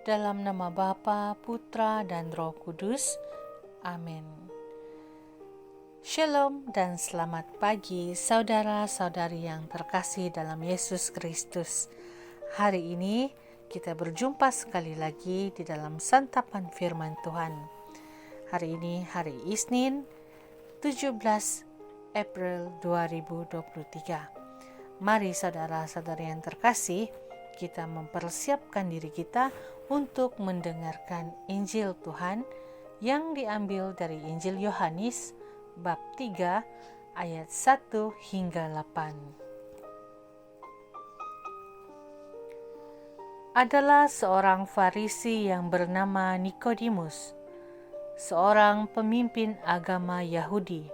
Dalam nama Bapa, Putra, dan Roh Kudus. Amin. Shalom dan selamat pagi saudara-saudari yang terkasih dalam Yesus Kristus. Hari ini kita berjumpa sekali lagi di dalam santapan firman Tuhan. Hari ini hari Isnin 17 April 2023. Mari saudara-saudari yang terkasih, kita mempersiapkan diri kita untuk mendengarkan Injil Tuhan yang diambil dari Injil Yohanes bab 3 ayat 1 hingga 8. Adalah seorang Farisi yang bernama Nikodemus, seorang pemimpin agama Yahudi.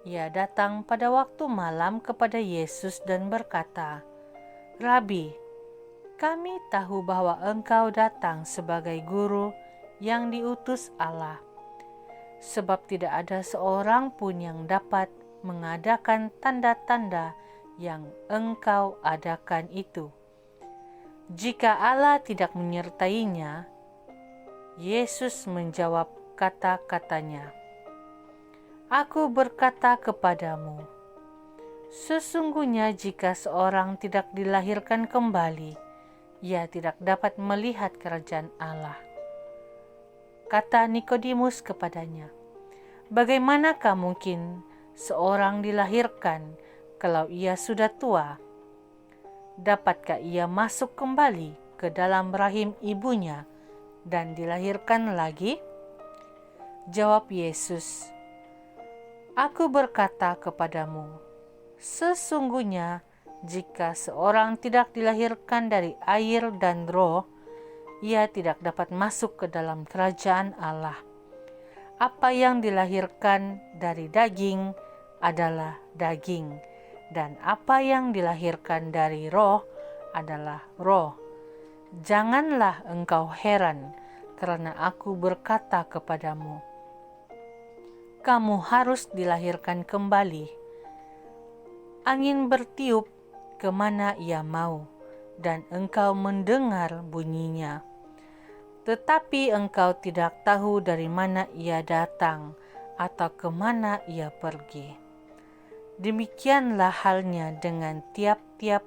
Ia datang pada waktu malam kepada Yesus dan berkata, "Rabi, kami tahu bahwa engkau datang sebagai guru yang diutus Allah. Sebab tidak ada seorang pun yang dapat mengadakan tanda-tanda yang engkau adakan itu, jika Allah tidak menyertainya." Yesus menjawab kata-katanya, "Aku berkata kepadamu, sesungguhnya jika seorang tidak dilahirkan kembali, ia tidak dapat melihat kerajaan Allah." Kata Nikodemus kepadanya, "Bagaimanakah mungkin seorang dilahirkan kalau ia sudah tua? Dapatkah ia masuk kembali ke dalam rahim ibunya dan dilahirkan lagi?" Jawab Yesus, "Aku berkata kepadamu, sesungguhnya jika seorang tidak dilahirkan dari air dan Roh, ia tidak dapat masuk ke dalam kerajaan Allah. Apa yang dilahirkan dari daging adalah daging, dan apa yang dilahirkan dari Roh adalah roh. Janganlah engkau heran karena aku berkata kepadamu, kamu harus dilahirkan kembali. Angin bertiup kemana ia mau, dan engkau mendengar bunyinya, tetapi engkau tidak tahu dari mana ia datang atau kemana ia pergi. Demikianlah halnya dengan tiap-tiap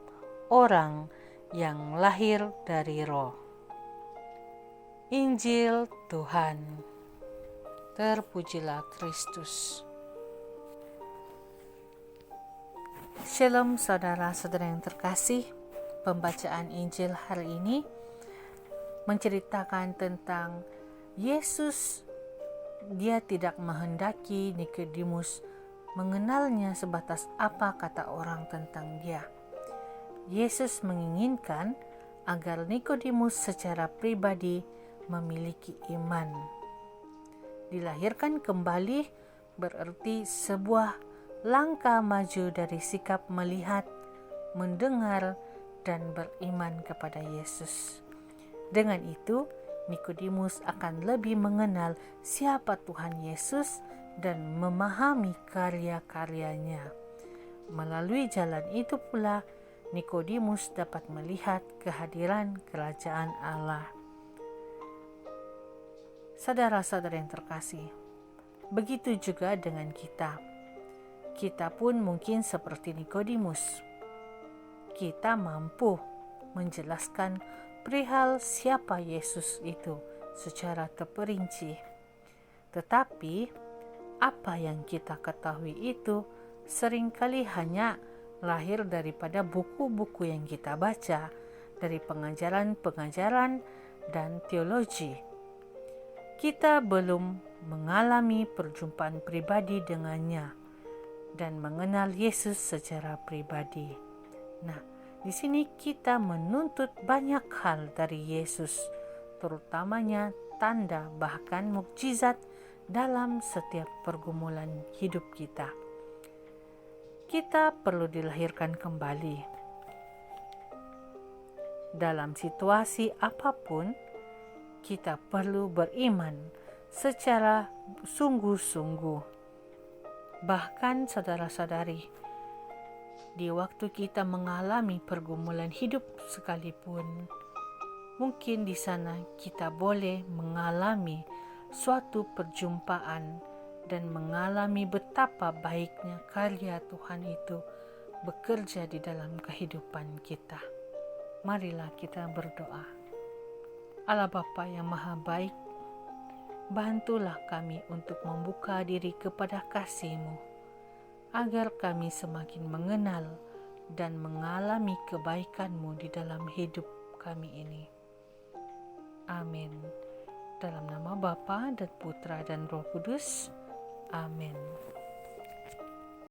orang yang lahir dari Roh." Injil Tuhan. Terpujilah Kristus. Shalom saudara-saudara yang terkasih. Pembacaan Injil hari ini menceritakan tentang Yesus. Dia tidak menghendaki Nikodemus mengenalnya sebatas apa kata orang tentang dia. Yesus menginginkan agar Nikodemus secara pribadi memiliki iman. Dilahirkan kembali berarti sebuah langkah maju dari sikap melihat, mendengar, dan beriman kepada Yesus. Dengan itu, Nikodemus akan lebih mengenal siapa Tuhan Yesus dan memahami karya-karyanya. Melalui jalan itu pula, Nikodemus dapat melihat kehadiran kerajaan Allah. Saudara-saudara yang terkasih, begitu juga dengan kita. Kita pun mungkin seperti Nikodemus. Kita mampu menjelaskan perihal siapa Yesus itu secara terperinci. Tetapi apa yang kita ketahui itu seringkali hanya lahir daripada buku-buku yang kita baca, dari pengajaran-pengajaran dan teologi. Kita belum mengalami perjumpaan pribadi dengannya dan mengenal Yesus secara pribadi. Nah, di sini kita menuntut banyak hal dari Yesus, terutamanya tanda bahkan mukjizat dalam setiap pergumulan hidup kita. Kita perlu dilahirkan kembali. Dalam situasi apapun, kita perlu beriman secara sungguh-sungguh. Bahkan saudara-saudari, di waktu kita mengalami pergumulan hidup sekalipun, Mungkin di sana kita boleh mengalami suatu perjumpaan dan mengalami betapa baiknya karya Tuhan itu bekerja di dalam kehidupan kita. Marilah kita berdoa. Allah Bapa yang Maha Baik, bantulah kami untuk membuka diri kepada kasih-Mu, agar kami semakin mengenal dan mengalami kebaikan-Mu di dalam hidup kami ini. Amin. Dalam nama Bapa dan Putra dan Roh Kudus. Amin.